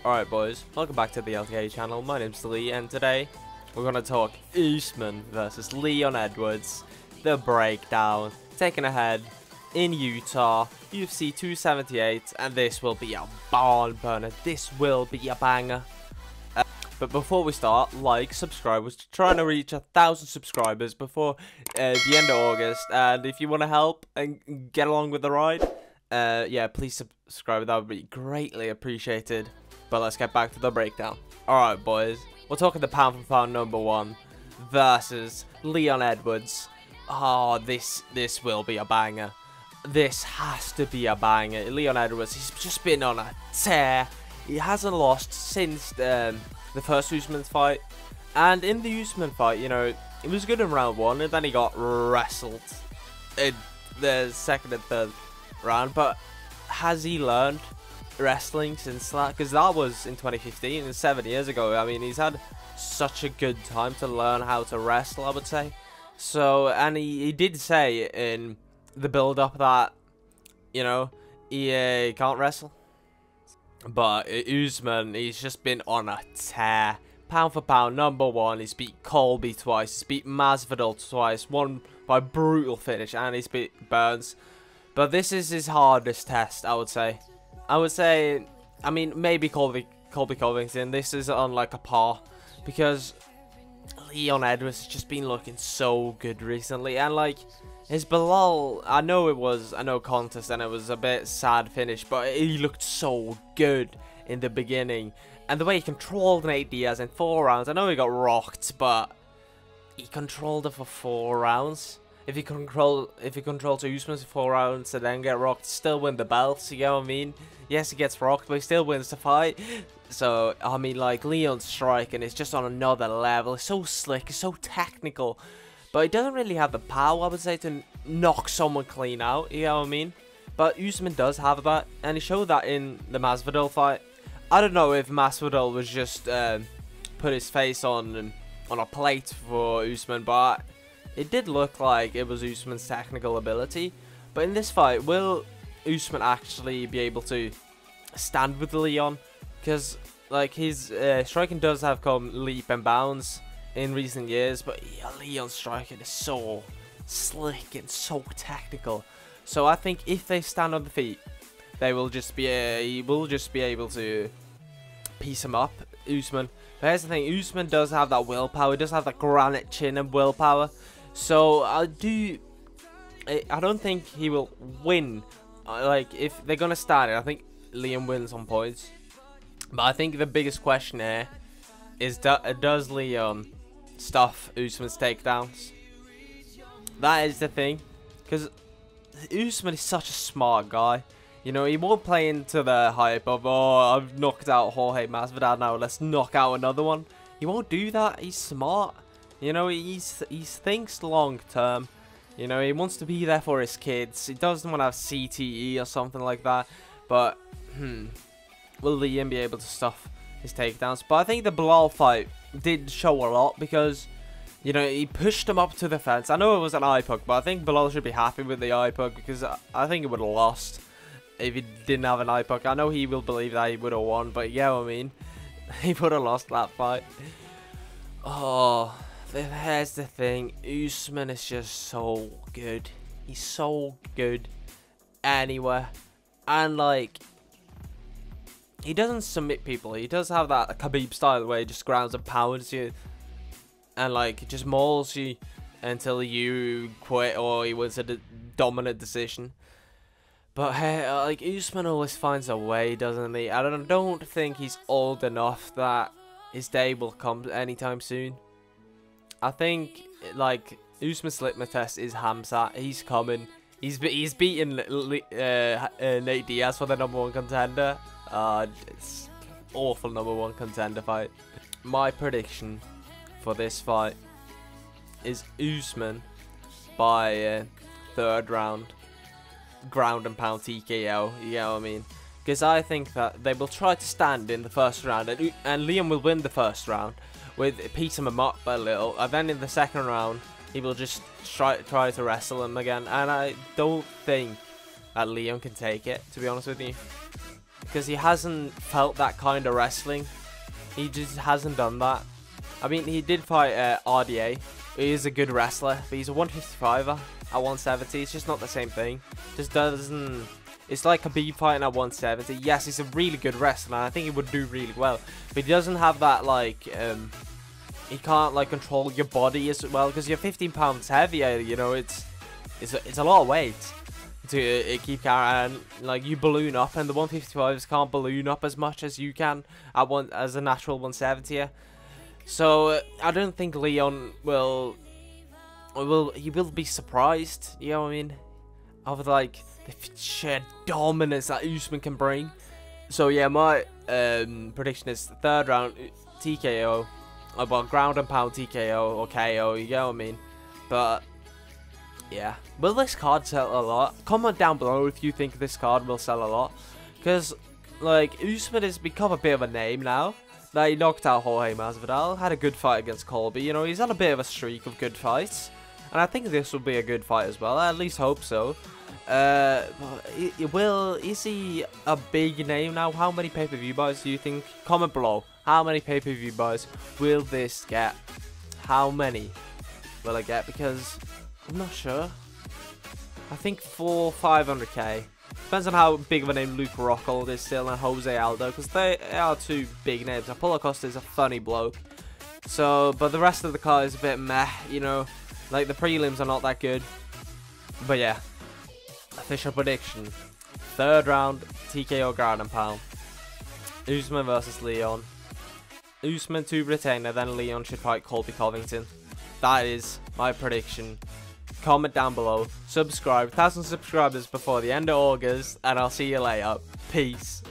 Alright boys, welcome back to the LTK channel. My name's Lee and today we're going to talk Usman versus Leon Edwards. The breakdown, taken ahead in Utah, UFC 278, and this will be a barn burner. This will be a banger. But before we start, like, subscribe. We're trying to reach 1,000 subscribers before the end of August, and if you want to help and get along with the ride, yeah, please subscribe. That would be greatly appreciated. But let's get back to the breakdown. Alright boys, we're talking the pound for pound #1 versus Leon Edwards. Oh, this will be a banger. This has to be a banger. Leon Edwards, he's just been on a tear. He hasn't lost since the first Usman fight. And in the Usman fight, you know, it was good in round 1 and then he got wrestled in the second and third round. But has he learned wrestling since that? Because that was in 2015 and 7 years ago. I mean, he's had such a good time to learn how to wrestle, I would say. So, and he did say in the build up that, you know, he can't wrestle. But Usman, he's just been on a tear. Pound for pound #1. He's beat Colby twice. He's beat Masvidal twice. One by brutal finish, and he's beat Burns. But this is his hardest test, I would say. I mean, maybe Colby Covington. This is on like a par, because Leon Edwards has just been looking so good recently, and like his Bilal, I know it was a no contest and it was a bit sad finish, but he looked so good in the beginning, and the way he controlled Nate Diaz in 4 rounds. I know he got rocked, but he controlled it for 4 rounds. If he controls Usman for 4 rounds and then get rocked, still win the belts, you know what I mean? Yes, he gets rocked, but he still wins the fight. So, I mean, like, Leon's striking is just on another level. It's so slick, it's so technical. But he doesn't really have the power, I would say, to knock someone clean out, you know what I mean? But Usman does have that, and he showed that in the Masvidal fight. I don't know if Masvidal was just put his face on a plate for Usman, but it did look like it was Usman's technical ability. But in this fight, will Usman actually be able to stand with Leon? Because like his striking does have come leap and bounds in recent years, but yeah, Leon's striking is so slick and so technical. So I think if they stand on the feet, they will just be he will just be able to piece him up, Usman. But here's the thing, Usman does have that willpower. He does have that granite chin and willpower. So I don't think he will win. Like, if they're gonna start it, I think Leon wins on points. But I think the biggest question here is, does Leon stuff Usman's takedowns? That is the thing, because Usman is such a smart guy. You know, he won't play into the hype of, oh, I've knocked out Jorge Masvidal, now let's knock out another one. He won't do that. He's smart. You know, he thinks long term. You know, he wants to be there for his kids. He doesn't want to have CTE or something like that. But, will Liam be able to stuff his takedowns? But I think the Bilal fight did show a lot, because, you know, he pushed him up to the fence. I know it was an eye poke, but I think Bilal should be happy with the eye poke, because I think he would have lost if he didn't have an eye poke. I know he will believe that he would have won, but yeah, I mean, he would have lost that fight. Oh, here's the thing, Usman is just so good. He's so good anywhere. And like, he doesn't submit people. He does have that Khabib style where he just grounds and pounds you, and like just mauls you until you quit or he wins a dominant decision. But like, Usman always finds a way, doesn't he? I don't think he's old enough that his day will come anytime soon. I think like Usman's litmus test is Hamzat. He's coming. He's beaten Nate Diaz for the #1 contender. It's awful #1 contender fight. My prediction for this fight is Usman by 3rd round, ground and pound TKO. You know what I mean? Because I think that they will try to stand in the 1st round, and Liam will win the 1st round with piecing him up a little, and then in the 2nd round he will just try to wrestle him again. And I don't think that Liam can take it, to be honest with you. because he hasn't felt that kind of wrestling. He just hasn't done that. I mean, he did fight RDA. He is a good wrestler, but he's a 155er at 170. It's just not the same thing. Just doesn't. It's like Khabib fighting at 170. Yes, he's a really good wrestler, and I think he would do really well. But he doesn't have that, like, he can't, like, control your body as well, because you're 15 pounds heavier, you know, it's a lot of weight to keep carrying, and, like, you balloon up, and the 155s can't balloon up as much as you can as a natural 170er. So, I don't think Leon he will be surprised, you know what I mean, of, like, the sheer dominance that Usman can bring. So yeah, my prediction is 3rd round TKO, about ground and pound TKO or KO, you know what I mean. But yeah, will this card sell a lot? Comment down below if you think this card will sell a lot, because like Usman has become a bit of a name now. Like, he knocked out Jorge Masvidal, had a good fight against Colby. You know, he's had a bit of a streak of good fights, and I think this will be a good fight as well. I at least hope so. Is he a big name now? How many pay-per-view buys do you think? Comment below. How many pay-per-view buys will this get? How many will it get? Because I'm not sure. I think 500k. Depends on how big of a name Luke Rockhold is still and Jose Aldo, because they are 2 big names. Apollo Costa is a funny bloke. So, but the rest of the card is a bit meh, you know. Like, the prelims are not that good. But yeah. Official prediction. 3rd round TKO ground and pound. Usman versus Leon. Usman to retainer, then Leon should fight Colby Covington. That is my prediction. Comment down below. Subscribe. 1,000 subscribers before the end of August, and I'll see you later. Peace.